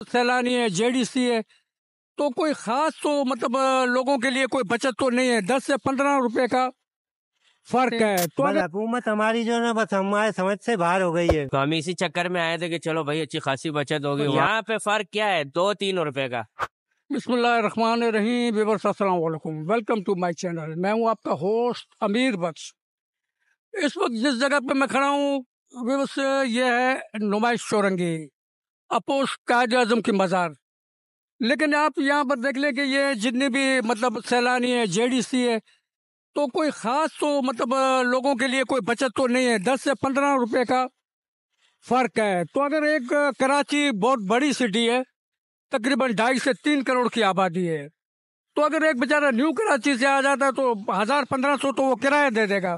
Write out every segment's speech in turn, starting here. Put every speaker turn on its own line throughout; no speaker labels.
سیلانی ہے JDC ہے تو کوئی خاص تو مطلب لوگوں کے لیے کوئی بچت تو نہیں ہے. 10 سے 15 روپے کا فرق ہے. تو
بس حکومت ہماری جو ہے نا بس ہمارے سمجھ سے باہر ہو گئی ہے.
تو ہم اسی چکر میں آئے تھے کہ چلو بھائی اچھی خاصی بچت ہوگی. یہاں پہ فرق کیا ہے؟ 2-3 روپے کا.
بسم اللہ الرحمن الرحیم. ویورز السلام علیکم, ویلکم ٹو مائی چینل. میں ہوں آپ کا ہوسٹ امیر بخش. اس وقت جس جگہ پہ میں کھڑا ہوں ویورز یہ ہے نمائش چورنگی اپوسٹ قائد اعظم کی مزار. لیکن آپ یہاں پر دیکھ لیں کہ یہ جتنی بھی مطلب سیلانی ہے JDC ہے تو کوئی خاص تو مطلب لوگوں کے لیے کوئی بچت تو نہیں ہے. 10 سے 15 روپے کا فرق ہے. تو اگر ایک کراچی بہت بڑی سٹی ہے, تقریباً 2.5 سے 3 کروڑ کی آبادی ہے, تو اگر ایک بیچارہ نیو کراچی سے آ جاتا ہے تو 1000-1500 تو وہ کرایہ دے دے گا.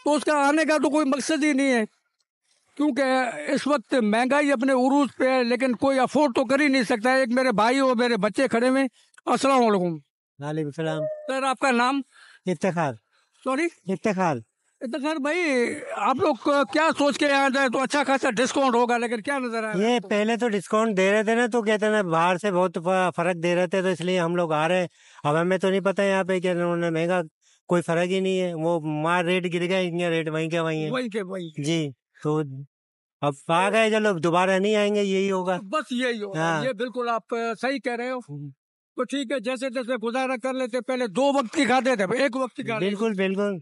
تو اس کا آنے کا تو کوئی مقصد ہی نہیں ہے, کیونکہ اس وقت مہنگائی اپنے عروج پہ ہے لیکن کوئی افورڈ تو کر ہی نہیں سکتا. ایک میرے بھائی اور میرے بچے کھڑے ہوئے. السلام علیکم.
وعلیکم السلام.
سر آپ کا نام؟
افتخار.
سوری
افتخار.
افتخار بھائی, آپ لوگ کیا سوچ کے آ جائے تو اچھا خاصا ڈسکاؤنٹ ہوگا, لیکن کیا نظر آ رہا ہے؟
یہ پہلے تو ڈسکاؤنٹ دے رہے تھے نا, تو کہتے نا باہر سے بہت فرق دے رہے تھے, تو اس لیے ہم لوگ آ رہے ہیں. اب ہمیں تو نہیں پتا یہاں پہ کہ انہوں نے مہنگا کوئی فرق ہی نہیں ہے. وہ مار ریٹ گر گیا, ان کے ریٹ وہیں کے وہیں ہیں.
وہی
جی, تو اب آ گئے چلو دوبارہ نہیں آئیں گے, یہی ہوگا.
بس یہی ہوگا. یہ بالکل آپ صحیح کہہ رہے ہو. تو ٹھیک ہے, جیسے جیسے گزارا کر لیتے. پہلے 2 وقت کی کھاتے تھے, ایک وقت کی کھاتے.
بالکل بالکل.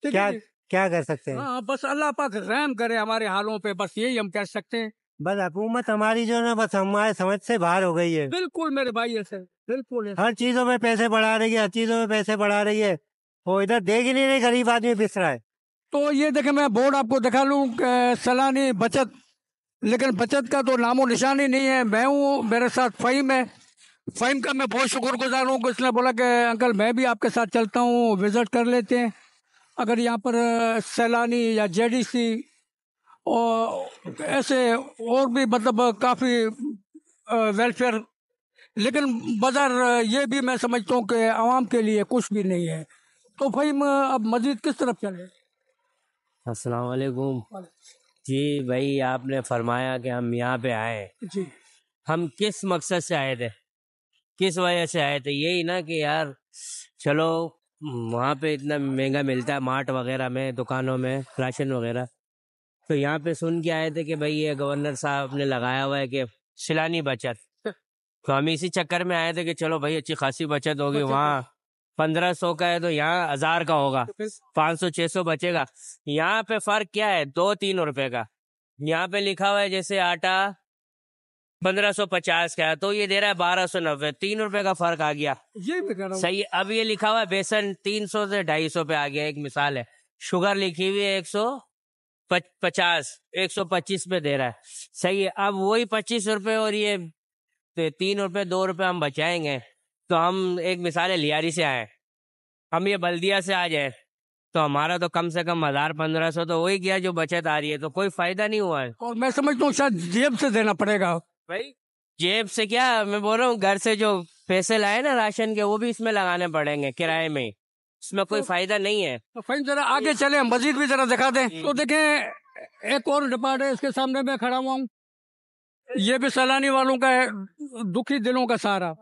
ٹھیک ہے جی.
کیا کر سکتے ہیں.
ہاں, بس اللہ پاک رحم کرے ہمارے حالوں پہ, بس یہی ہم کہہ سکتے ہیں.
بس حکومت ہماری جو ہے نا بس ہمارے سمجھ سے باہر ہو گئی ہے.
بالکل میرے بھائی ایسے, بالکل
ہر چیزوں میں پیسے بڑھا رہی ہے, ہر چیزوں میں پیسے بڑھا رہی ہے. وہ ادھر دیکھ ہی نہیں رہی, غریب آدمی پس رہا ہے.
تو یہ دیکھیں, میں بورڈ آپ کو دکھا لوں کہ سیلانی بچت, لیکن بچت کا تو نام و نشان ہی نہیں ہے. میں ہوں, میرے ساتھ فہیم ہے. فہیم کا میں بہت شکر گزار ہوں کہ اس نے بولا کہ انکل میں بھی آپ کے ساتھ چلتا ہوں, وزٹ کر لیتے ہیں. اگر یہاں پر سیلانی یا JDC اور ایسے اور بھی مطلب کافی ویلفیئر, لیکن بظاہر یہ بھی میں سمجھتا ہوں کہ عوام کے لیے کچھ بھی نہیں ہے. تو فہیم اب مزید کس طرف چلے؟
السلام علیکم. جی بھائی, آپ نے فرمایا کہ ہم یہاں پہ آئے,
جی
ہم کس مقصد سے آئے تھے, کس وجہ سے آئے تھے؟ یہی نا کہ یار چلو وہاں پہ اتنا مہنگا ملتا ہے مارٹ وغیرہ میں, دکانوں میں راشن وغیرہ, تو یہاں پہ سن کے آئے تھے کہ بھائی یہ گورنر صاحب نے لگایا ہوا ہے کہ سیلانی بچت. تو ہم اسی چکر میں آئے تھے کہ چلو بھائی اچھی خاصی بچت ہوگی. وہاں 1500 کا ہے تو یہاں 1000 کا ہوگا, 500-600 بچے گا. یہاں پہ فرق کیا ہے؟ 2-3 روپے کا. یہاں پہ لکھا ہوا ہے جیسے آٹا 1550 کا ہے تو یہ دے رہا ہے 1290, 3 روپے کا فرق آ گیا. صحیح. اب یہ لکھا ہوا ہے بیسن 300 سے 250 پہ آ گیا. ایک مثال ہے, شوگر لکھی ہوئی ہے 150, 125 پہ دے رہا ہے. صحیح ہے. اب وہی 25 روپے اور یہ 3 روپے 2 روپے ہم بچائیں گے. تو ہم ایک مثال ہے لیاری سے آئے, ہم یہ بلدیہ سے آ جائیں تو ہمارا تو کم سے کم 1000-1500 تو وہی گیا جو بچت آ رہی ہے, تو کوئی فائدہ نہیں ہوا ہے.
اور میں سمجھتا ہوں شاید جیب سے دینا پڑے گا.
بھائی جیب سے کیا, میں بول رہا ہوں گھر سے جو پیسے لائے نا راشن کے, وہ بھی اس میں لگانے پڑیں گے کرائے میں, اس میں کوئی فائدہ نہیں ہے.
تو فہیم ذرا آگے چلیں, مزید بھی ذرا دکھا دیں. تو دیکھیں ایک اور ڈپارٹ ہے, اس کے سامنے میں کھڑا ہوا ہوں. یہ بھی سیلانی والوں کا ہے, دکھی دلوں کا سہارا.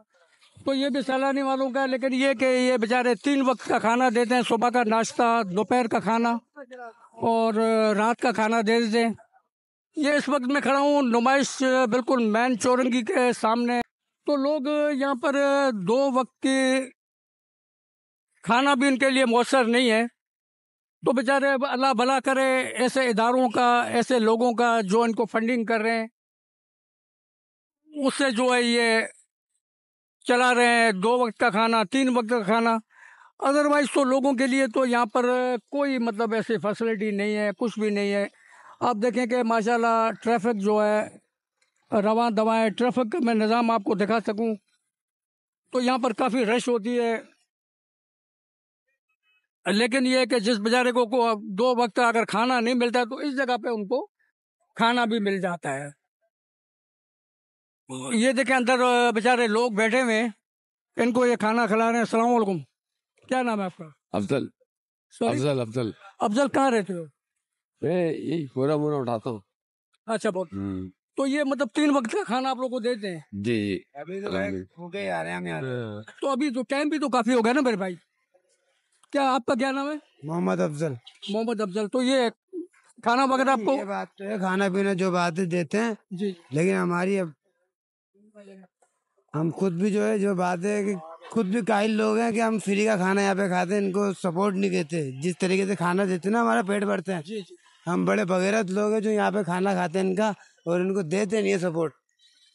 تو یہ بھی سیلانی والوں کا ہے, لیکن یہ کہ یہ بیچارے 3 وقت کا کھانا دیتے ہیں, صبح کا ناشتہ, دوپہر کا کھانا اور رات کا کھانا دے دیتے ہیں. یہ اس وقت میں کھڑا ہوں نمائش بالکل مین چورنگی کے سامنے. تو لوگ یہاں پر 2 وقت کی کھانا بھی ان کے لیے میسر نہیں ہے. تو بیچارے اللہ بھلا کرے ایسے اداروں کا, ایسے لوگوں کا جو ان کو فنڈنگ کر رہے ہیں, اس سے جو ہے یہ چلا رہے ہیں 2 وقت کا کھانا, 3 وقت کا کھانا. ادروائز تو لوگوں کے لیے تو یہاں پر کوئی مطلب ایسی فیسلٹی نہیں ہے, کچھ بھی نہیں ہے. آپ دیکھیں کہ ماشاءاللہ ٹریفک جو ہے رواں دواں ہے. ٹریفک کا میں نظام آپ کو دکھا سکوں تو یہاں پر کافی رش ہوتی ہے, لیکن یہ کہ جس بیچارے کو 2 وقت اگر کھانا نہیں ملتا ہے تو اس جگہ پہ ان کو کھانا بھی مل جاتا ہے. یہ دیکھیں اندر بیچارے لوگ بیٹھے ہوئے, ان کو یہ کھانا کھلا رہے ہیں. السلام علیکم, کیا نام ہے آپ کا؟
افضل.
افضل کہاں رہتے ہو؟
میں یہی پورا اٹھاتا ہوں.
اچھا, بہت تو یہ مطلب 3 وقت کا کھانا آپ لوگ کو دیتے ہیں؟
جی جی
ابھی تو ہو گئے آ رہے ہیں ہم یہاں.
تو ابھی تو ٹائم بھی تو کافی ہو گیا نا میرے بھائی. کیا آپ کا کیا نام ہے؟
محمد افضل.
محمد افضل. تو یہ کھانا وغیرہ آپ کو
یہ بات تو ہے, کھانا پینا جو باتیں دیتے ہیں,
جی
لیکن ہماری اب ہم خود بھی جو ہے جو بات ہے کہ خود بھی قائل لوگ ہیں کہ ہم فری کا کھانا یہاں پہ کھاتے ہیں, ان کو سپورٹ نہیں دیتے. جس طریقے سے کھانا دیتے ہیں نا ہمارا پیٹ بھرتے ہیں.
جی جی
ہم بڑے بغیرت لوگ ہیں جو یہاں پہ کھانا کھاتے ہیں ان کا, اور ان کو دیتے نہیں ہے سپورٹ.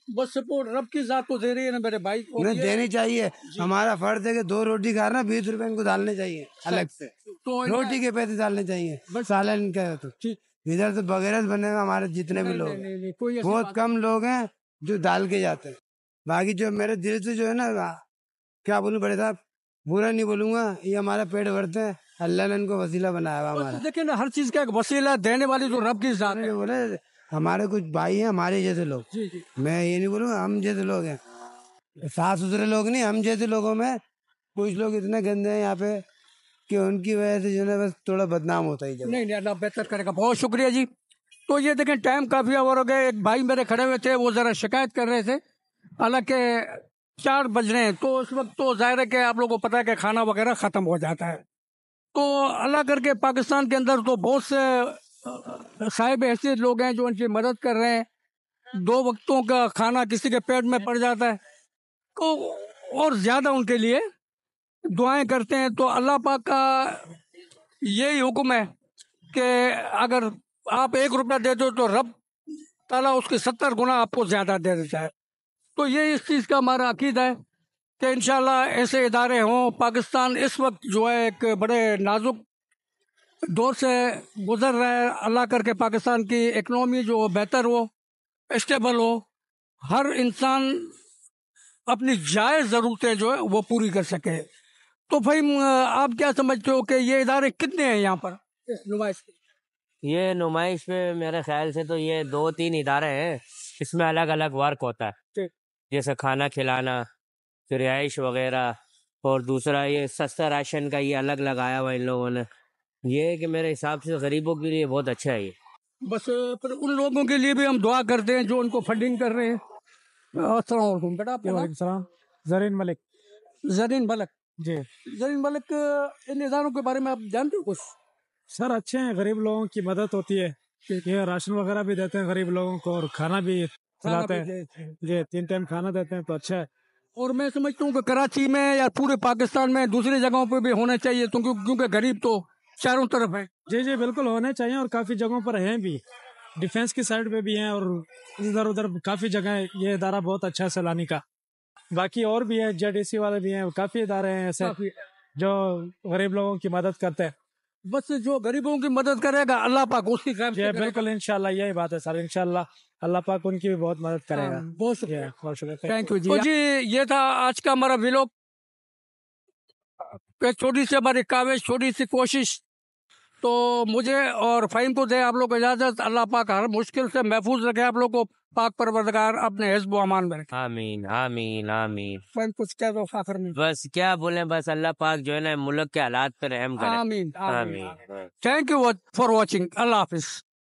بس سپورٹ رب کی ذات کو دے رہی ہے نا میرے بھائی. اور
انہیں
یہ-
دینی چاہیے. ہمارا فرض ہے کہ 2 روٹی کھا رہا 20 روپے ان کو ڈالنے چاہیے الگ سے.
تو ان-
روٹی کے پیسے ڈالنے چاہیے سالن کا. تو
جی.
ادھر تو بغیرت بنے ہوئے ہمارے جتنے بھی لوگ ہیں,
نہیں, نہیں, کوئی ایسی
بہت
بات
کم لوگ ہیں جو ڈال کے جاتے ہیں. باقی جو میرے دل سے جو ہے نا, کیا بولوں بڑے صاحب, برا نہیں بولوں گا, یہ ہمارا پیٹ بھرتے ہیں. اللہ نے ان کو وسیلہ بنایا ہوا ہمارا.
بس دیکھیں نا, ہر چیز کا ایک وسیلہ دینے والی جو رب کی ذات ہے.
جو بولے ہمارے کچھ بھائی ہیں ہمارے جیسے لوگ,
جی جی
میں یہ نہیں بولوں گا, ہم جیسے لوگ ہیں, صاف ستھرے لوگ نہیں, ہم جیسے لوگوں میں کچھ لوگ اتنے گندے ہیں یہاں پہ کہ ان کی وجہ سے جو ہے بس تھوڑا بدنام ہوتا ہی.
نہیں نہیں, اللہ بہتر کرے گا. بہت شکریہ جی. تو یہ دیکھیں ٹائم کافی اوور ہو گیا. ایک بھائی میرے کھڑے ہوئے تھے, وہ ذرا شکایت کر رہے تھے, حالانکہ 4 بج رہے ہیں. تو اس وقت تو ظاہر ہے کہ آپ لوگوں کو پتا ہے کہ کھانا وغیرہ ختم ہو جاتا ہے. تو اللہ کر کے پاکستان کے اندر تو بہت سے صاحب حیثیت لوگ ہیں جو ان کی مدد کر رہے ہیں. 2 وقتوں کا کھانا کسی کے پیٹ میں پڑ جاتا ہے, تو اور زیادہ ان کے لیے دعائیں کرتے ہیں. تو اللہ پاک کا یہی حکم ہے کہ اگر آپ 1 روپیہ دیتے ہو تو رب تعالیٰ اس کے 70 گنا آپ کو زیادہ دے دیتا ہے. تو یہ اس چیز کا ہمارا عقیدہ ہے کہ انشاءاللہ ایسے ادارے ہوں. پاکستان اس وقت جو ہے ایک بڑے نازک دور سے گزر رہا ہے. اللہ کر کے پاکستان کی اکنامی جو بہتر ہو, اسٹیبل ہو, ہر انسان اپنی جائز ضرورتیں جو ہے وہ پوری کر سکے. تو بھائی آپ کیا سمجھتے ہو کہ یہ ادارے کتنے ہیں یہاں پر نمائش کے؟
یہ نمائش میں میرے خیال سے تو یہ 2-3 ادارے ہیں. اس میں الگ الگ ورک ہوتا ہے,
ٹھیک.
جیسے کھانا کھلانا, پھر رہائش وغیرہ, اور دوسرا یہ سستا راشن کا یہ الگ لگایا ہوا ان لوگوں نے. یہ ہے کہ میرے حساب سے غریبوں کے لیے بہت اچھا ہے یہ.
بس پھر ان لوگوں کے لیے بھی ہم دعا کرتے ہیں جو ان کو فنڈنگ کر رہے ہیں. السلام علیکم بیٹا, آپ کا نام؟
السلام. زرین ملک.
زرین ملک.
جی
زرین ملک, ان اداروں کے بارے میں آپ جانتے ہو کچھ؟
سر, اچھے ہیں, غریب لوگوں کی مدد ہوتی ہے. یہ راشن وغیرہ بھی دیتے ہیں غریب لوگوں کو, اور کھانا بھی کھلاتے ہیں. جی 3 ٹائم کھانا دیتے ہیں, تو اچھا ہے.
اور میں سمجھتا ہوں کہ کراچی میں یا پورے پاکستان میں دوسری جگہوں پہ بھی ہونے چاہیے, کیونکہ غریب تو چاروں طرف ہیں.
جی جی بالکل ہونے چاہیے, اور کافی جگہوں پر ہیں بھی, ڈیفینس کی سائڈ پہ بھی ہیں, اور ادھر کافی جگہ ہے. یہ ادارہ بہت اچھا ہے سیلانی کا. باقی اور بھی ہے, JDC والے بھی ہیں, کافی ادارے ہیں ایسے جو غریب لوگوں کی مدد کرتے ہیں.
بس جو غریبوں کی مدد کرے گا اللہ پاک اس کی خیر سے
جی
کرے گا.
بالکل, انشاءاللہ یہی بات ہے سر. انشاءاللہ اللہ پاک ان کی بھی بہت مدد کرے گا.
بہت شکریہ.
بہت شکریہ.
تھینک یو جی. جی یہ تھا آج کا ہمارا ویلوگ. ایک چھوٹی سی ہماری کاوش, چھوٹی سی کوشش. تو مجھے اور فہیم کو دے آپ لوگ کو اجازت. اللہ پاک ہر مشکل سے محفوظ رکھے آپ لوگ کو. پاک پروردگار اپنے حزب و امان میں رکھے.
آمین آمین آمین.
فہیم کچھ کہہ دو آخر میں.
بس کیا بولیں, بس اللہ پاک جو ہے نا ملک کے حالات پہ رحم کرے.
آمین آمین.
آمین.
Thank you for watching. اللہ حافظ.